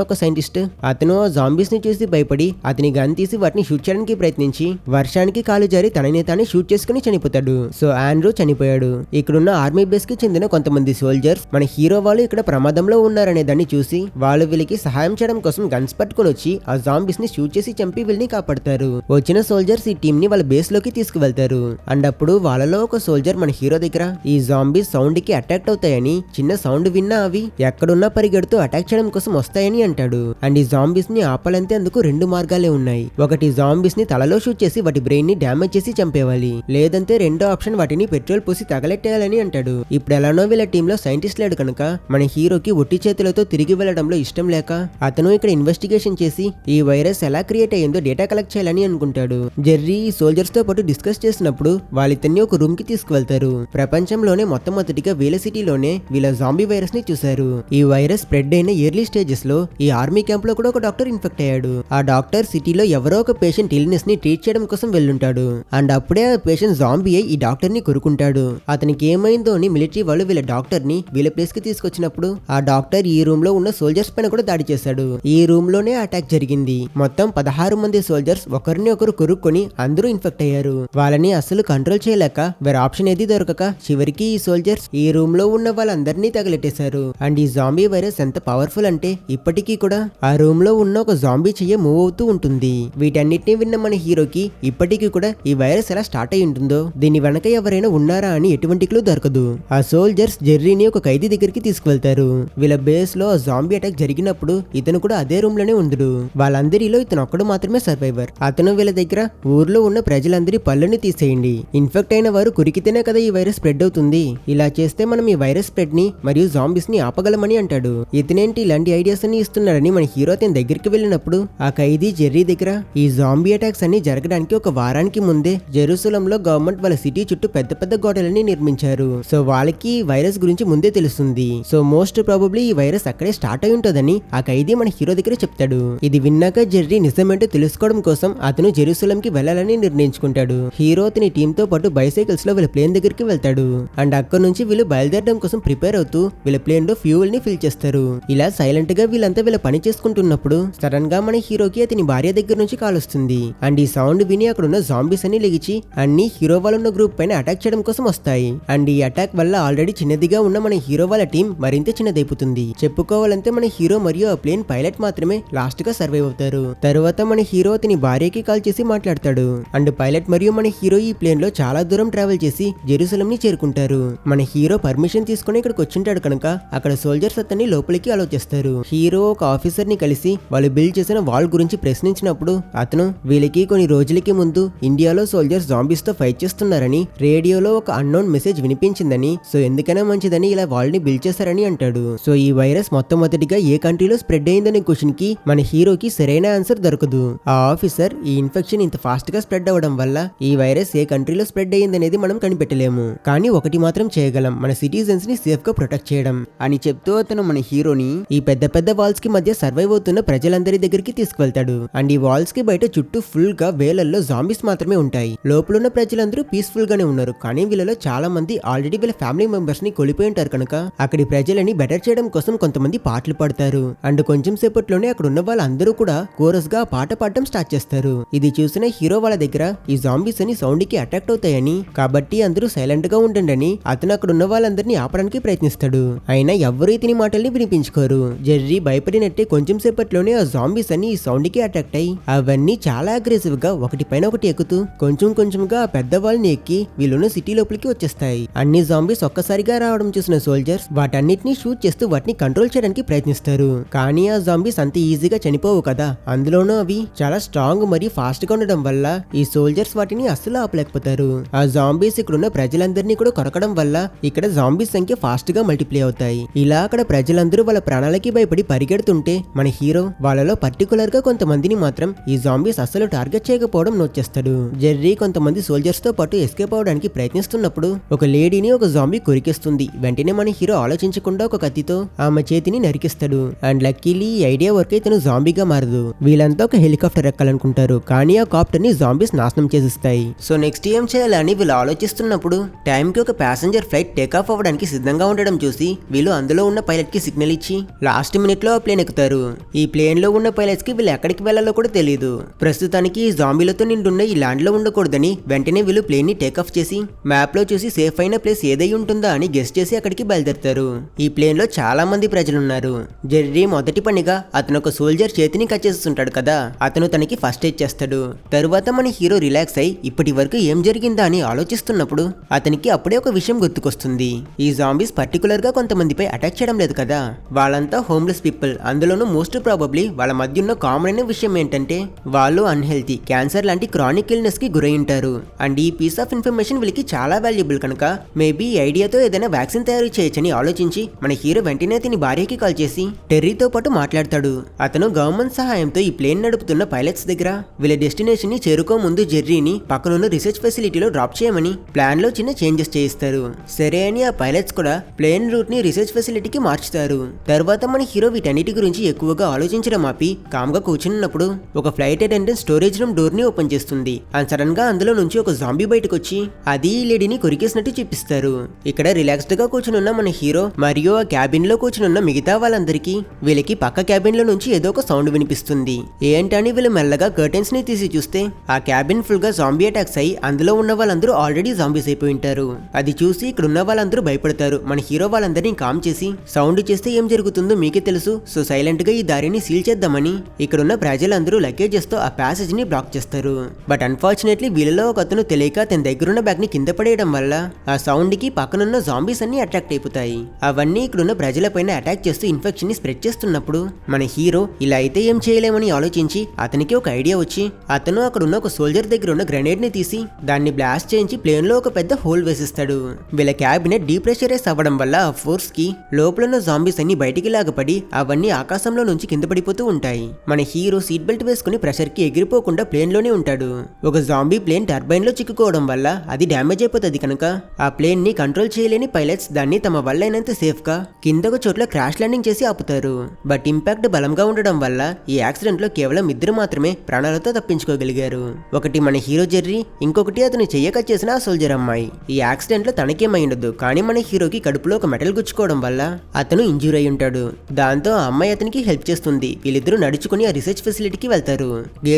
ఒక సైంటిస్ట్, అతను ఆ జాంబీస్ ని చూసి భయపడి అతని గన్ తీసి వాటిని షూట్ చేయడానికి ప్రయత్నించి వర్షానికి కాలు జారి తనని తానే షూట్ చేసుకుని చనిపోతాడు. సో ఆండ్రూ చనిపోయాడు. ఇక్కడున్న ఆర్మీ బేస్ కి చెందిన కొంతమంది సోల్జర్స్ మన హీరో వాళ్ళు ఇక్కడ ప్రమాదంలో ఉన్నారనే దాన్ని చూసి వాళ్ళు వీళ్ళకి సహాయం చేయడం కోసం గన్స్ పట్టుకుని వచ్చి ఆ జాంబీస్ ని షూట్ చేసి చంపి వీళ్ళని కాపాడతారు. వచ్చిన సోల్జర్స్ ఈ టీమ్ ని వాళ్ళ బేస్ లోకి తీసుకువెళ్తారు. అండ్ అప్పుడు వాళ్ళలో ఒక సోల్జర్ మన హీరో దగ్గర ఈ జాంబీస్ సౌండ్ కి అటాక్ట్ అవుతాయని, చిన్న సౌండ్ విన్నా అవి ఎక్కడున్నా పరిగెడుతూ అటాక్ చేయడం కోసం వస్తాయని అంటాడు. అండ్ ఈ జాంబీస్ ని ఆపాలంటే అందుకు రెండు మార్గాలే ఉన్నాయి. ఒకటి జాంబీస్ ని తలలో షూట్ చేసి వాటి బ్రెయిన్ ని డ్యామేజ్ చేసి చంపేవాలి, లేదంటే రెండో ఆప్షన్ వాటిని పెట్రోల్ పూసి తగలెట్టేయాలని అంటాడు. ఇప్పుడు ఎలానో వీళ్ళ టీమ్ లో సైంటిస్ట్ లేడు కనుక మన హీరోకి ఒట్టి చేతులతో తిరిగి వెళ్లడంలో ఇష్టం లేక అతను ఇక్కడ ఇన్వెస్టిగేషన్ చేసి ఈ వైరస్ ఎలా క్రియేట్ అయ్యిందో డేటా కలెక్ట్ చేయాలని అనుకుంటాడు. జెర్రీ ఈ సోల్జర్స్ తో పాటు డిస్కస్ చేసినప్పుడు వాళ్ళిద్దరిని ఒక రూమ్ కి తీసుకువెళ్తారు. ప్రపంచంలోనే మొట్టమొదటిగా వీళ్ళ సిటీలోనే వీళ్ళ జాంబీ వైరస్ ని చూశారు. ఈ వైరస్ స్ప్రెడ్ అయిన ఎర్లీ స్టేజెస్ లో ఈ ఆర్మీ క్యాంప్ లో కూడా ఒక డాక్టర్ ఇన్ఫెక్ట్ అయ్యాడు. ఆ డాక్టర్ సిటీలో ఎవరో ఒక పేషెంట్ ఇల్నెస్ ని ట్రీట్ చేయడం కోసం వెళ్ళుంటాడు. అండ్ అప్పుడే ఆ పేషెంట్ జాంబీ అయి ఈ డాక్టర్ ని కొరుకుంటాడు. అతనికి ఏమైందో అని మిలిటరీ వాళ్ళు వీళ్ళ డాక్టర్ ని వీళ్ళ ప్లేస్ కి తీసుకొచ్చినప్పుడు ఆ డాక్టర్ ఈ రూమ్ లో ఉన్న సోల్జర్స్ పైన కూడా దాడి చేశాడు. ఈ రూమ్ లోనే అటాక్ జరిగింది. మొత్తం 16 మంది సోల్జర్స్ ఒకరిని ఒకరు కొరుక్కొని అందరూ ఇన్ఫెక్ట్ అయ్యారు. వాళ్ళని అసలు కంట్రోల్ చేయలేక వేరే ఆప్షన్ ఏది దొరకక చివరికి ఈ సోల్జర్స్ ఈ రూమ్ లో ఉన్న వాళ్ళందరినీ తగలెట్టేశారు. అండ్ ఈ జాంబీ వైరస్ ఎంత పవర్ఫుల్ అంటే ఇప్పటికీ కూడా ఆ రూమ్ లో ఉన్న ఒక జాంబీ చెయ్యి మూవ్ అవుతూ ఉంటుంది. వీటన్నిటిని విన్న మన హీరోకి ఇప్పటికీ కూడా ఈ వైరస్ ఎలా స్టార్ట్ అయి ఉంటుందో, దీని వెనక ఎవరైనా ఉన్నారా అని ఎటువంటి క్లూ దొరకదు. ఆ సోల్జర్స్ జెర్రీని ఒక ఖైదీ దగ్గరికి తీసుకువెళ్తారు. వీళ్ళ బేస్ లో జాంబీ అటాక్ జరిగినప్పుడు ఇతను కూడా అదే రూమ్ లోనే ఉండడు. వాళ్ళందరిలో ఇతను ఒక్కడు మాత్రమే సర్వైవర్. అతను వీళ్ళ దగ్గర ఊర్లో ఉన్న ప్రజలందరి పళ్ళని తీసేయండి, ఇన్ఫెక్ట్ అయిన వారు కురికితేనే కదా ఈ వైరస్ స్ప్రెడ్ అవుతుంది, ఇలా చేస్తే మనం ఈ వైరస్ స్ప్రెడ్ ని మరియు జాంబీస్ ని ఆపగలమని అంటాడు. ఇతనేంటి ఇలాంటి ఐడియాస్ అన్ని ఇస్తున్నాడని మన హీరో అతని దగ్గరికి వెళ్ళినప్పుడు ఆ ఖైదీ జెర్రీ దగ్గర ఈ జాంబీ అటాక్స్ అన్ని జరగడానికి ఒక వారానికి ముందే జెరూసలంలో గవర్నమెంట్ వాళ్ళ సిటీ చుట్టూ పెద్ద పెద్ద గోడలని నిర్మించారు. సో వాళ్ళకి వైరస్ గురించి ముందే తెలుస్తుంది. సో మోస్ట్ ప్రాబబ్లీ ఈ వైరస్ అక్కడే స్టార్ట్ అయి ఉంటుందని ఆ ఖైదీ మన హీరో దగ్గర చెప్తాడు. ఇది విన్నాక జెర్రీ నిజమేంటో తెలుసుకోవడం కోసం అతను జెరూసలంకి వెళ్ళాలని నిర్ణయించుకుంటాడు. హీరో అతని టీమ్ తో పాటు బైసైకిల్స్ లో వీళ్ళ ప్లేన్ దగ్గరికి వెళ్తాడు. అండ్ అక్కడ నుంచి వీళ్ళు బయలుదేరడం కోసం ప్రిపేర్ అవుతూ వీళ్ళ ప్లేన్ లో ఫ్యూయల్ ని ఫిల్ చేస్తారు. ఇలా సైలెంట్ గా వీళ్ళంతా వీళ్ళ పని చేసుకుంటున్నప్పుడు సడన్ గా మన హీరోకి అతని భార్య దగ్గర నుంచి కాల్ వస్తుంది. వినిపిస్తుంది. అండ్ ఈ సౌండ్ విని అక్కడ ఉన్న జాంబీస్ అన్ని లెగిచి అన్ని హీరో వాళ్ళ గ్రూప్ పైన అటాక్ చేయడం కోసం వస్తాయి. అండ్ ఈ అటాక్ వల్ల ఆల్రెడీ చిన్నదిగా ఉన్న మన హీరో వాళ్ళ టీం మరింత చిన్నదైపోతుంది. చెప్పుకోవాలంటే మన హీరో మరియు ఆ ప్లేన్ పైలట్ మాత్రమే లాస్ట్ గా సర్వైవ్ అవుతారు. తర్వాత మన హీరో అతని భార్యకి కాల్ చేసి మాట్లాడతాడు. అండ్ పైలట్ మరియు మన హీరో ఈ ప్లేన్ లో చాలా దూరం ట్రావెల్ చేసి జెరూసలం ని చేరుకుంటారు. మన హీరో పర్మిషన్ తీసుకుని ఇక్కడికి వచ్చింటాడు కనుక అక్కడ సోల్జర్స్ అతన్ని లోపలికి ఆలోచిస్తారు. హీరో ఒక ఆఫీసర్ ని కలిసి వాళ్ళు బిల్డ్ చేసిన వాల్ గురించి ప్రశ్నించినప్పుడు అతను వీళ్ళకి కొన్ని రోజులకి ముందు ఇండియాలో సోల్జర్స్ జాంబీస్ తో ఫైట్ చేస్తున్నారని రేడియోలో ఒక అన్నోన్ మెసేజ్ వినిపించిందని, సో ఎందుకైనా మంచిదని ఇలా వాల్ ని బిల్డ్ చేశారని అంటాడు. సో ఈ వైరస్ మొట్టమొదటిగా ఏ కంట్రీలో స్ప్రెడ్ అయిందనే క్వశ్చన్ కి మన హీరోకి సరైన ఆన్సర్ దొరకదు. ఆ ఆఫీసర్ ఈ ఇన్ఫెక్షన్ ఇంత ఫాస్ట్ గా స్ప్రెడ్ అవ్వడం వల్ల ఈ వైరస్ ఏ కంట్రీలో స్ప్రెడ్ అయ్యిందనేది మనం కనిపెట్టలేము, కానీ ఒకటి మాత్రం చేయగలం, మన సిటిజన్స్ ని సేఫ్ గా ప్రొటెక్ట్ చేయడం అని చెప్తూ అతను మన హీరోని ఈ పెద్ద పెద్ద వాల్స్ కి మధ్య సర్వైవ్ అవుతున్న ప్రజలందరి దగ్గరికి తీసుకువెళ్తాడు. అండ్ ఈ వాల్స్ కి బయట చుట్టూ ఫుల్ గా వేలల్లో జాంబీస్ మాత్రమే ఉంటాయి. లోపలున్న ప్రజలందరూ పీస్ఫుల్ గానే ఉన్నారు, కానీ వీళ్ళలో చాలా మంది ఆల్రెడీ వీళ్ళ ఫ్యామిలీ మెంబర్స్ ని కోల్పోయి ఉంటారు కనుక అక్కడి ప్రజలని బెటర్ చేయడం కోసం కొంతమంది పాటలు పాడతారు. అండ్ కొంచెం సేపట్లోనే అక్కడ ఉన్న వాళ్ళందరూ కూడా కోరస్ గా పాట పాడడం స్టార్ట్ చేస్తారు. ఇది చూసిన హీరో వాళ్ళ దగ్గర ఈ జాంబీస్ అని సౌండ్ కి అట్రాక్ట్ అవుతాయని, కాబట్టి అందరూ సైలెంట్ గా ఉండండి అని అతను అక్కడ ఉన్న వాళ్ళందరినీ ఆపడానికి ప్రయత్నిస్తాడు. అయినా ఎవ్వరూ ఇతని మాటల్ని వినిపించుకోరు. జెర్రీ భయపడినట్టే కొంచెం సేపట్లోనే ఆ జాంబీస్ అని ఈ సౌండ్ కి అట్రాక్ట్ అయ్యి అవన్నీ చాలా అగ్రెసివ్ గా ఒకటి పైన ఒకటి ఎక్కుతూ కొంచెం కొంచెంగా ఆ పెద్ద వాళ్ళని ఎక్కి వీళ్ళున్న సిటీ లోపలికి వచ్చేస్తాయి. అన్ని జాంబీస్ ఒక్కసారిగా రావడం చూసిన సోల్జర్స్ వాటన్నిటిని షూట్ చేస్తూ వాటిని కంట్రోల్ చేయడానికి ప్రయత్నిస్తారు. కానీ ఆ జాంబీస్ అంత ఈజీగా చనిపోవు కదా, అందులోనూ అవి చాలా స్ట్రాంగ్ మరియు ఫాస్ట్ గా ఉండడం వల్ల ఈ సోల్జర్స్ వాటిని అస్సలు ఆపలేకపోతారు. ఆ జాంబీస్ ఇక్కడ ఉన్న ప్రజలందరినీ కూడా కొరకడం వల్ల ఇక్కడ జాంబీస్ సంఖ్య ఫాస్ట్ గా మల్టిప్లై అవుతాయి. ఇలా అక్కడ ప్రజలందరూ వాళ్ళ ప్రాణాలకి భయపడి పరిగెడుతుంటే మన హీరో వాళ్ళలో పర్టికులర్ గా కొంతమందిని మాత్రం ఈ జాంబీస్ అస్సలు టార్గెట్ చేయకపోవడం నోట్ చేస్తాడు. జెర్రీ కొంతమంది సోల్జర్స్ తో పాటు ఎస్కేప్ అవడానికి ప్రయత్నిస్తున్నప్పుడు ఒక లేడీని ఒక జాంబీ కొరికేస్తుంది. వెంటనే మన హీరో ఆలోచించకుండా ఒక కత్తితో ఆమె చేతిని నరికిస్తాడు. అండ్ లక్కీలీ ఈ ఐడియా వర్క్ అయితే జాంబీగా మారదు. వీళ్ళంతా ఒక హెలికాప్టర్ ఎక్కాలనుకుంటారు, కానీ ఆ కాప్టర్ ని జాంబీస్ నాశనం చేసేస్తాయి. సో నెక్స్ట్ ఏం చేయాలని వీళ్ళు ఆలోచిస్తున్నప్పుడు టైంకి ఒక ప్యాసింజర్ ఫ్లైట్ టేక్ ఆఫ్ అవ్వడానికి సిద్ధంగా ఉండడం చూసి వీళ్ళు అందులో ఉన్న పైలట్ కి సిగ్నల్ ఇచ్చి లాస్ట్ మినిట్ లో ఆ ప్లేన్ ఎక్కుతారు. ఈ ప్లేన్ లో ఉన్న పైలట్స్ కి వీళ్ళు ఎక్కడికి వెళ్లాలో కూడా తెలియదు. ప్రస్తుతానికి ఈ జాంబీలతో నిండున్న ఈ ల్యాండ్ లో ఉండకూడదని వెంటనే వీళ్ళు ప్లేన్ ని టేక్ ఆఫ్ చేసి మ్యాప్ లో చూసి సేఫ్ అయిన ప్లేస్ ఏదై ఉంటుందా అని గెస్ చేసి అక్కడికి బయలుదేరుతారు. ఈ ప్లేన్ లో చాలా మంది ప్రజలున్నారు. జెర్రీ మొదటి పనిగా అతను ఒక సోల్జర్ చేతిని కట్ చేస్తుంటాడు కదా, అతను తనకి ఫస్ట్ ఎయిడ్ చేస్తాడు. తరువాత మన హీరో రిలాక్స్ అయి ఇప్పటి వరకు ఏం జరిగిందా అని ఆలోచిస్తున్నప్పుడు అతనికి అప్పుడే ఒక విషయం గుర్తుకొస్తుంది. ఈ జాంబీస్ పర్టికులర్ గా కొంతమందిపై అటాక్ చేయడం లేదు కదా, వాళ్ళంతా హోమ్లెస్ పీపుల్. అందులోనూ మోస్ట్ ప్రాబబ్లీ వాళ్ళ మధ్య ఉన్న కామన్ అయిన విషయం ఏంటంటే వాళ్ళు అన్హెల్తీ, క్యాన్సర్ లాంటి క్రానిక్ ఇల్నెస్ కి గురై ఉంటారు. అండ్ ఈ పీస్ ఆఫ్ ఇన్ఫర్మేషన్ వీళ్ళకి చాలా వాల్యుబుల్ కనుక మేబీ ఈ ఐడియాతో ఏదైనా వ్యాక్సిన్ తయారు చేయొచ్చని ఆలోచించి మన హీరో వెంటనే తిని భార్యకి కాల్ చేసి టెర్రీతో పాటు మాట్లాడతాడు. అతను గవర్నమెంట్ సహాయంతో ఈ ప్లేన్ నడుపుతున్న పైలట్స్ దగ్గర వీళ్ళ డెస్టినేషన్ ని చేరుకో ముందు జెర్రీని పక్కనున్న రీసెర్చ్ ఫెసిలిటీలో డ్రాప్ చేయమని ప్లాన్ లో చిన్న చేంజెస్ చేయిస్తారు. సరే అని ఆ పైలట్స్ కూడా ప్లేన్ రూట్ ని రీసెర్చ్ ఫెసిలిటీకి మార్చుతారు. తర్వాత మన హీరో వీటన్నిటి గురించి ఎక్కువగా ఆలోచించడం ఆపి కామ్ గా కూర్చున్నప్పుడు ఒక flight attendant storage room door ని ఓపెన్ చేస్తుంది. అండ్ సడన్ గా అందులో నుంచి ఒక జాంబీ బయటకు వచ్చి అది ఈ లేడీని కొరికేసినట్టు చూపిస్తారు. ఇక్కడ రిలాక్స్డ్ గా కూర్చునున్న మన హీరో మరియు ఆ క్యాబిన్ లో కూర్చునున్న మిగతా వాళ్ళందరికీ వీళ్ళకి పక్క క్యాబిన్ లో నుంచి ఏదో ఒక సౌండ్ వినిపిస్తుంది. ఏంటని వీళ్ళు మెల్లగా కర్టెన్స్ ని తీసి చూస్తే ఆ క్యాబిన్ ఫుల్ గా జాంబీ అటాక్స్ అయి అందులో ఉన్న వాళ్ళందరూ ఆల్రెడీ జాంబీస్ అయిపోయి ఉంటారు. అది చూసి ఇక్కడ ఉన్న వాళ్ళందరూ భయపడతారు. మన హీరో వాళ్ళందరినీ కామ్ చేసి సౌండ్ చేస్తే ఏం జరుగుతుందో మీకే తెలుసు, సో సైలెంట్ గా ఈ దారిని సీల్ చేద్దామని ఇక్కడున్న ప్రజలందరూ లగేజెస్ తో ఆ ప్యాసేజ్ ని బ్లాక్ చేస్తారు. బట్ అన్ఫార్చునేట్లీ వీళ్ళలో ఒక అతను తెలియక తన దగ్గరున్న బ్యాగ్ ని కింద పడేయడం వల్ల ఆ సౌండ్ కి పక్కనున్న జాంబీస్ అన్ని అట్రాక్ట్ అయిపోతాయి. అవన్నీ ఇక్కడున్న ప్రజలపైన అటాక్ చేస్తూ ఇన్ఫెక్షన్ ని స్ప్రెడ్ చేస్తున్నప్పుడు మన హీరో ఇలా అయితే ఏం చేయలేమని ఆలోచించి అతనికి ఒక ఐడియా వచ్చి అతను అక్కడ ఉన్న ఒక సోల్జర్ దగ్గర ఉన్న గ్రెనేడ్ ని తీసి దాన్ని బ్లాస్ట్ చేయించి ప్లేన్ లో ఒక పెద్ద హోల్ వేసిస్తాడు. వీళ్ళ క్యాబినెట్ డీప్రెషరైజ్ అవ్వడం వల్ల ఆ ఫోర్స్ కి లోపల ఉన్న జాంబీస్ అన్ని బయటికి లాగపడి అవన్నీ ఆకాశంలో నుంచి కింద పడిపోతూ ఉంటాయి. మన హీరో సీట్ బెల్ట్ వేసుకుని ప్రెషర్ కి ఎగిరిపోకుండా ప్లేన్ లోనే ఉంటాడు. ఒక జాంబీ ప్లేన్ టర్బైన్ లో చిక్కుకోవడం వల్ల అది డ్యామేజ్ అయిపోతుంది కనుక ఆ ప్లేన్ ని కంట్రోల్ చేయలేని పైలట్స్ దాన్ని తమ వల్ల అయినంత సేఫ్ గా కిందొక చోట్ల క్రాష్ ల్యాండింగ్ చేసి ఆపుతారు. బట్ ఇంపాక్ట్ బలంగా ఉండడం వల్ల ఈ యాక్సిడెంట్ లో కేవలం ఇద్దరు మాత్రమే ప్రాణాలతో తప్పించుకోగలిగారు. ఒకటి మన హీరో జెర్రీ, ఇంకొకటి అతను చెయ్యక చేసిన ఆ సోల్జర్ అమ్మాయి. ఈ యాక్సిడెంట్ లో తనకేమై ఉండదు, కానీ మన హీరోకి కడుపులో ఒక మెటల్ గుచ్చుకోవడం వల్ల అతను ఇంజూర్ అయి ఉంటాడు. దాంతో ఆ అమ్మాయి అతనికి హెల్ప్ చేస్తుంది. వీళ్ళిద్దరూ నడుచుకుని ఆ రీసెర్చ్ ఫెసిలిటీకి వెళ్తారు.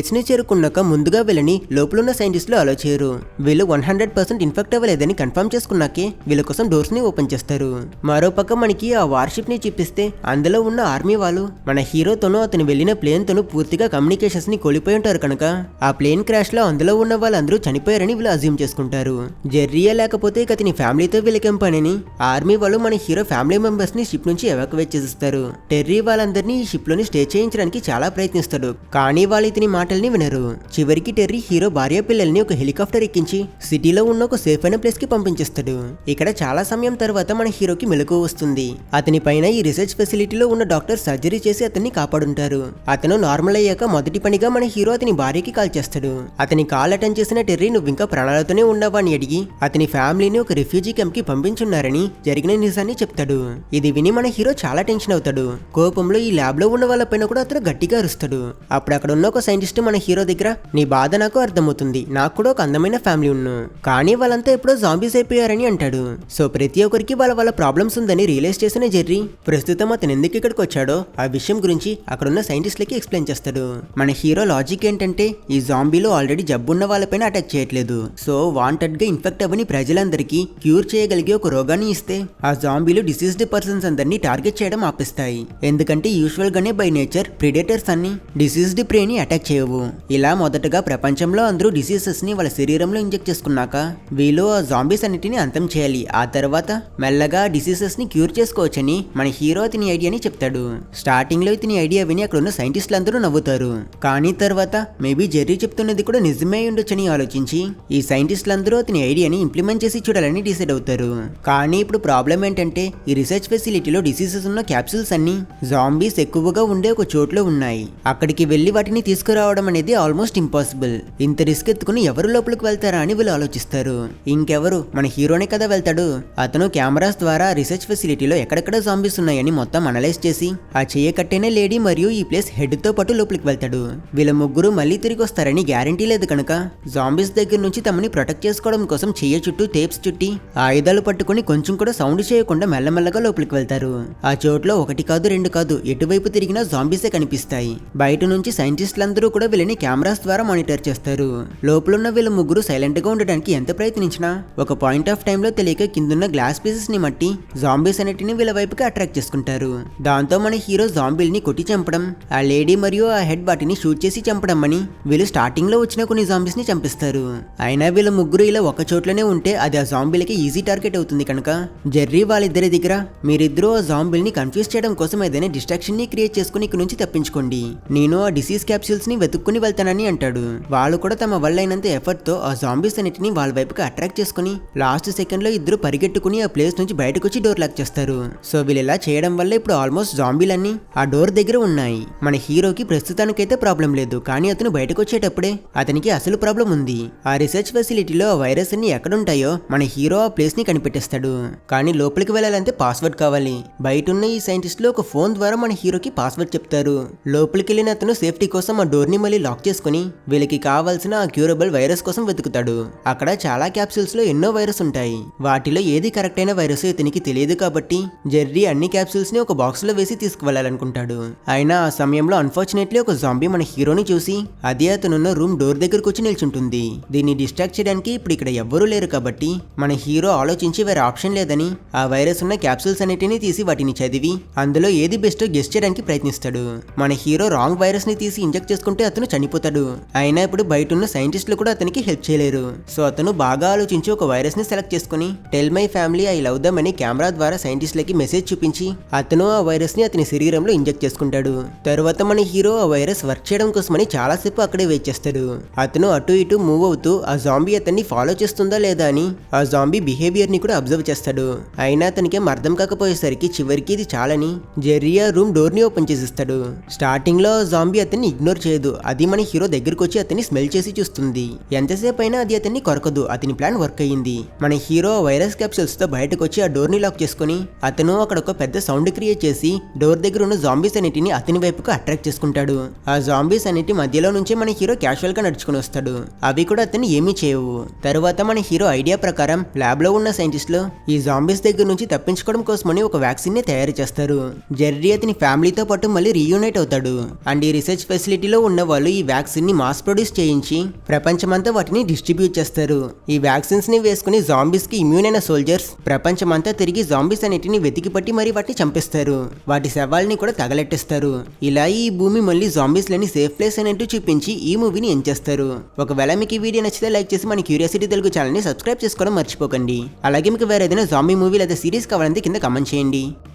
స్టేట్స్ ని చేరుకున్నాక ముందుగా వీళ్ళని లోపలున్న సైంటిస్టులు అలో చేయరు. వీళ్ళు 100% ఇన్ఫెక్ట్ అవ్వలేదని కన్ఫర్మ్ చేసుకున్నాకే వీళ్ళ కోసం డోర్స్ ని ఓపెన్ చేస్తారు. మరోపక్క మనకి ఆ వార్షిప్ ని చూపిస్తే అందులో ఉన్న ఆర్మీ వాళ్ళు మన హీరోతోనూ అతను వెళ్లిన ప్లేన్ తోనూ పూర్తిగా కమ్యూనికేషన్స్ ని కోల్పోయి ఉంటారు కనుక ఆ ప్లేన్ క్రాష్ లో అందులో ఉన్న వాళ్ళందరూ చనిపోయారని వీళ్ళు అజ్యూమ్ చేసుకుంటారు. జెర్రీయే లేకపోతే ఇక అతని ఫ్యామిలీతో వీళ్ళకేం పనిని ఆర్మీ వాళ్ళు మన హీరో ఫ్యామిలీ మెంబర్స్ ని షిప్ నుంచి ఎవాక్యువేట్ చేస్తారు. టెర్రీ వాళ్ళందరినీ ఈ షిప్ లోని స్టే చేయించడానికి చాలా ప్రయత్నిస్తాడు, కానీ వాళ్ళు ఇతని మాటల్ని వినరు. చివరికి టెర్రీ హీరో భార్య పిల్లల్ని ఒక హెలికాప్టర్ ఎక్కించి సిటీలో ఉన్న ఒక సేఫ్ అయిన ప్లేస్ కి పంపించేస్తాడు. ఇక్కడ చాలా సమయం తర్వాత మన హీరోకి మెలకువ వస్తుంది. అతని పైన ఈ రీసెర్చ్ ఫెసిలిటీలో ఉన్న డాక్టర్ సర్జరీ చేసి అతన్ని కాపాడుంటారు. అతను నార్మల్ అయ్యాక మొదటి పనిగా మన హీరో అతని భార్యకి కాల్ చేస్తాడు. అతని కాల్ అటెండ్ చేసిన టెర్రీ నువ్వు ఇంకా ప్రాణాలతోనే ఉన్నావా అని అడిగి అతని ఫ్యామిలీని ఒక రిఫ్యూజీ క్యాంప్ కి పంపించున్నారని జరిగిన నిజాన్ని చెప్తాడు. ఇది విని మన హీరో చాలా టెన్షన్ అవుతాడు. కోపంలో ఈ ల్యాబ్ లో ఉన్న వాళ్ళ పైన కూడా అతను గట్టిగా అరుస్తాడు. అప్పుడు అక్కడ ఉన్న ఒక సైంటిస్ట్ మన హీరో దగ్గర నీ బాధ నాకు అర్థమవుతుంది, నాకు కూడా ఒక అందమైన ఫ్యామిలీ ఉన్ను, కానీ వాళ్ళంతా ఎప్పుడో జాంబీస్ అయిపోయారని అంటాడు. సో ప్రతి ఒక్కరికి వాళ్ళ ప్రాబ్లమ్స్ ఉందని రియలైజ్ చేసిన జెర్రీ ప్రస్తుతం అతను ఎందుకు ఇక్కడికి వచ్చాడో ఆ విషయం గురించి అక్కడున్న సైంటిస్ట్లకి ఎక్స్ప్లెయిన్ చేస్తాడు. మన హీరో లాజిక్ ఏంటంటే ఈ జాంబీలో ఆల్రెడీ జబ్బున్న వాళ్ళపైన అటాక్ చేయట్లేదు. సో వాంటెడ్ గా ఇన్ఫెక్ట్ అవ్వని ప్రజలందరికీ క్యూర్ చేయగలిగే ఒక రోగాన్ని ఇస్తే ఆ జాంబీలు డిసీజ్డ్ పర్సన్స్ అందరినీ టార్గెట్ చేయడం ఆపిస్తాయి. ఎందుకంటే యూజువల్ గానే బై నేచర్ ప్రిడేటర్స్ అన్ని డిసీజ్డ్ ప్రే ని అటాక్ చేయవు. ఇలా మొదటగా ప్రపంచంలో అందరూ డిసీజెస్ ని వాళ్ళ శరీరంలో ఇంజెక్ట్ చేసుకున్నాక వీళ్ళు ఆ జాంబీస్ అన్నిటిని అంతం చేయాలి. ఆ తర్వాత మెల్లగా డిసీజెస్ ని క్యూర్ చేసుకోవచ్చని మన హీరో అతని ఐడియాని చెప్తాడు. స్టార్టింగ్ లో ఇతని ఐడియా విని అక్కడ ఉన్న సైంటిస్టులు అందరూ నవ్వుతారు. కానీ తర్వాత మేబీ జెర్రీ చెప్తున్నది కూడా నిజమే ఉండొచ్చని ఆలోచించి ఈ సైంటిస్టులందరూ అతని ఐడియాని ఇంప్లిమెంట్ చేసి చూడాలని డిసైడ్ అవుతారు. కానీ ఇప్పుడు ప్రాబ్లం ఏంటంటే ఈ రీసెర్చ్ ఫెసిలిటీలో డిసీజెస్ ఉన్న క్యాప్సూల్స్ అన్ని జాంబీస్ ఎక్కువగా ఉండే ఒక చోట్లో ఉన్నాయి. అక్కడికి వెళ్లి వాటిని తీసుకురావడం అనేది ఆల్మోస్ట్ ఇంపాసిబుల్. ఇంత రిస్క్ ఎత్తుకుని ఎవరు లోపలికి వెళ్తారా అని వీళ్ళు ఆలోచిస్తారు. ఇంకెవరు, మన హీరోనే కదా వెళ్తాడు. అతను కెమెరాస్ ద్వారా రీసెర్చ్ ఫెసిలిటీలో ఎక్కడెక్కడ జాంబీస్ ఉన్నాయని మొత్తం అనలైజ్ చేసి ఆ చెయ్య కట్టైన లేడీ మరియు ఈ ప్లేస్ హెడ్ తో పాటు లోపలికి వెళ్తాడు. వీళ్ళ ముగ్గురు మళ్ళీ తిరిగి వస్తారని గ్యారంటీ లేదు కనుక జాంబీస్ దగ్గర నుంచి తమని ప్రొటెక్ట్ చేసుకోవడం కోసం చెయ్య చుట్టూ టేప్స్ చుట్టి ఆయుధాలు పట్టుకుని కొంచెం కూడా సౌండ్ చేయకుండా మెల్లమెల్లగా లోపలికి వెళ్తారు. ఆ చోట్లో ఒకటి కాదు రెండు కాదు ఎటువైపు తిరిగినా జాంబీసే కనిపిస్తాయి. బయట నుంచి సైంటిస్టులందరూ కూడా వీళ్ళని కెమెరాస్ ద్వారా మానిటర్ చేస్తారు. లోపలున్న వీళ్ళ ముగ్గురు సైలెంట్ గా ఉండడానికి ఎంత ప్రయత్నించినా ఒక పాయింట్ ఆఫ్ టైమ్ లో తెలియక కిందున్న గ్లాస్ పీసెస్ ని మట్టి జాంబీస్ అన్నిటిని వీళ్ళ వైపుకి అట్రాక్ట్ చేసుకుంటారు. దాంతో మన హీరో జాంబీల్ని కొట్టి చంపడం, ఆ లేడీ మరియు ఆ హెడ్ వాటిని షూట్ చేసి చంపడం అని వీళ్ళు స్టార్టింగ్ లో వచ్చిన కొన్ని జాంబీస్ ని చంపిస్తారు. అయినా వీళ్ళ ముగ్గురు ఇలా ఒక చోట్లోనే ఉంటే అది ఆ జాంబీలకి ఈజీ టార్గెట్ అవుతుంది కనుక జెర్రీ వాళ్ళిద్దరి దగ్గర మీరిద్దరూ ఆ జాంబీల్ని కన్ఫ్యూజ్ చేయడం కోసం ఏదైనా డిస్ట్రాక్షన్ ని క్రియేట్ చేసుకుని ఇక్కడ నుంచి తప్పించుకోండి, నేను ఆ డిసీజ్ క్యాప్సూల్స్ ని వెతుక్కుని వెళ్తానని అంటాడు. వాళ్ళు కూడా తమ వల్ల అయినంత ఎఫర్ట్ తో ఆ జాంబీస్ అన్నిటిని వాళ్ళ వైపుకి అట్రాక్ట్ చేసుకుని లాస్ట్ సెకండ్ లో ఇద్దరు పరిగెట్టుకుని ఆ ప్లేస్ నుంచి బయటకు వచ్చి డోర్ లాక్ చేస్తారు. సో వీళ్ళు ఇలా చేయడం వల్ల ఇప్పుడు ఆల్మోస్ట్ జాంబీలన్నీ ఆ డోర్ దగ్గర ఉన్నాయి. మన హీరోకి ప్రస్తుతానికైతే ప్రాబ్లం లేదు, కానీ అతను బయటకు వచ్చేటప్పుడే అతనికి అసలు ప్రాబ్లం ఉంది. ఆ రీసెర్చ్ ఫెసిలిటీలో ఆ వైరస్ అన్ని ఎక్కడుంటాయో మన హీరో ఆ ప్లేస్ ని కనిపెట్టేస్తాడు. కానీ లోపలికి వెళ్ళాలంటే పాస్వర్డ్ కావాలి. బయట ఉన్న ఈ సైంటిస్టులు ఒక ఫోన్ ద్వారా మన హీరోకి పాస్వర్డ్ చెప్తారు. లోపలికి వెళ్ళిన అతను సేఫ్టీ కోసం ఆ డోర్ ని మళ్ళీ లాక్ చేసుకుని వీళ్ళకి కావాల్సిన ఆ క్యూరబుల్ వైరస్ కోసం వెతుకుతాడు. అక్కడ చాలా క్యాప్సూల్స్ లో ఎన్నో వైరస్ ఉంటాయి. వాటిలో ఏది కరెక్ట్ అయిన వైరస్ ఇతనికి తెలియదు కాబట్టి జెర్రీ అన్ని క్యాప్సూల్స్ ని ఒక బాక్స్ లో వేసి తీసుకువెళ్ళాలనుకుంటాడు. అయినా ఆ సమయంలో అన్ఫార్చునేట్లీ ఒక జాంబీ మన హీరోని చూసి అదే అతనున్న రూమ్ డోర్ దగ్గరకు వచ్చి నిల్చుంటుంది. దీన్ని డిస్ట్రాక్ట్ చేయడానికి ఇప్పుడు ఇక్కడ ఎవ్వరూ లేరు కాబట్టి మన హీరో ఆలోచించి వేరే ఆప్షన్ లేదని ఆ వైరస్ ఉన్న క్యాప్సూల్స్ అన్నిటిని తీసి వాటిని చదివి అందులో ఏది బెస్టో గెస్ చేయడానికి ప్రయత్నిస్తాడు. మన హీరో రాంగ్ వైరస్ ని తీసి ఇంజెక్ట్ చేసుకుంటే అతను చనిపోతాడు. అయినా ఇప్పుడు బయట ఉన్న సైంటిస్టులు కూడా అతనికి హెల్ప్ చేయలేరు. సో అతను బాగా ఆలోచించి ఒక వైరస్ ని సెలెక్ట్ చేసుకుని tell my family I love them అని కెమెరా ద్వారా సైంటిస్టులకి మెసేజ్ చూపించి అతను ఆ వైరస్ ని అతని శరీరంలో ఇంజెక్ట్ చేసుకుంటాడు. తర్వాత మన హీరో ఆ వైరస్ వర్క్ చేయడం కోసమని చాలాసేపు అక్కడే వెయిట్ చేస్తాడు. అతను అటు ఇటు మూవ్ అవుతూ ఆ జాంబీ అతన్ని ఫాలో చేస్తుందా లేదా అని ఆ జాంబీ బిహేవియర్ ని కూడా అబ్జర్వ్ చేస్తాడు. అయినా అతనికేం అర్థం కాకపోయేసరికి చివరికి ఇది చాలని జెర్రీ ఆ రూమ్ డోర్ ని ఓపెన్ చేసిస్తాడు. స్టార్టింగ్ లో జాంబీ అతన్ని ఇగ్నోర్ చేయదు. అది మన హీరో దగ్గరకు వచ్చి అతన్ని స్మెల్ చేసి చూస్తుంది. ఎంతసేపు అయినా అది అతన్ని కొరకదు. అతని ప్లాన్ వర్క్ అయ్యింది. మన హీరో వైరస్ క్యాప్సూల్స్ తో బయటకు వచ్చి ఆ డోర్ ని లాక్ చేసుకుని అతను అక్కడ ఒక పెద్ద సౌండ్ క్రియేట్ చేసి డోర్ దగ్గర ఉన్న జాంబీస్ అన్నిటిని అతని వైపుకు అట్రాక్ట్ చేసుకుంటాడు. ఆ జాంబీస్ అన్నిటి మధ్యలో నుంచి మన హీరో క్యాజువల్ గా నడుచుకుని వస్తాడు. అవి కూడా అతన్ని ఏమీ చేయవు. తర్వాత మన హీరో ఐడియా ప్రకారం ల్యాబ్ లో ఉన్న సైంటిస్టులు ఈ జాంబీస్ దగ్గర నుంచి తప్పించుకోవడం కోసమని ఒక వ్యాక్సిన్ ని తయారు చేస్తారు. జెర్రీ అతని ఫ్యామిలీతో పాటు మళ్ళీ రీయూనైట్ అవుతాడు. అండ్ ఈ రీసెర్చ్ ఫెసిలిటీలో ఉన్న వాళ్ళు ఈ వ్యాక్సిన్ ని మాస్ ప్రొడ్యూస్ చేయించి ప్రపంచమంతా వాటిని డిస్ట్రిబ్యూట్ చేస్తారు. ఈ వ్యాక్సిన్స్ ని వేసుకుని జాంబీస్ కి ఇమ్యూన్ అయిన సోల్జర్స్ ప్రపంచమంతా తిరిగి జాంబీస్ అన్నిటిని వెతికి పట్టి మరి వాటిని చంపేస్తారు. వాటి శవాల్ని కూడా తగలెట్టేస్తారు. ఇలా ఈ భూమి మళ్ళీ జాంబీస్ లేని సేఫ్ ప్లేస్ అయినట్టు చూపించి ఈ మూవీని ఎండ్ చేస్తారు. ఒకవేళ మీకు ఈ వీడియో నచ్చితే లైక్ చేసి మన క్యూరియాసిటీ తెలుగు ఛానల్ ని సబ్స్క్రైబ్ చేసుకోవడం మర్చిపోకండి. అలాగే మీకు వేరే ఏదైనా జాంబీ మూవీ లేదా సిరీస్ కావాలంటే కింద కామెంట్ చేయండి.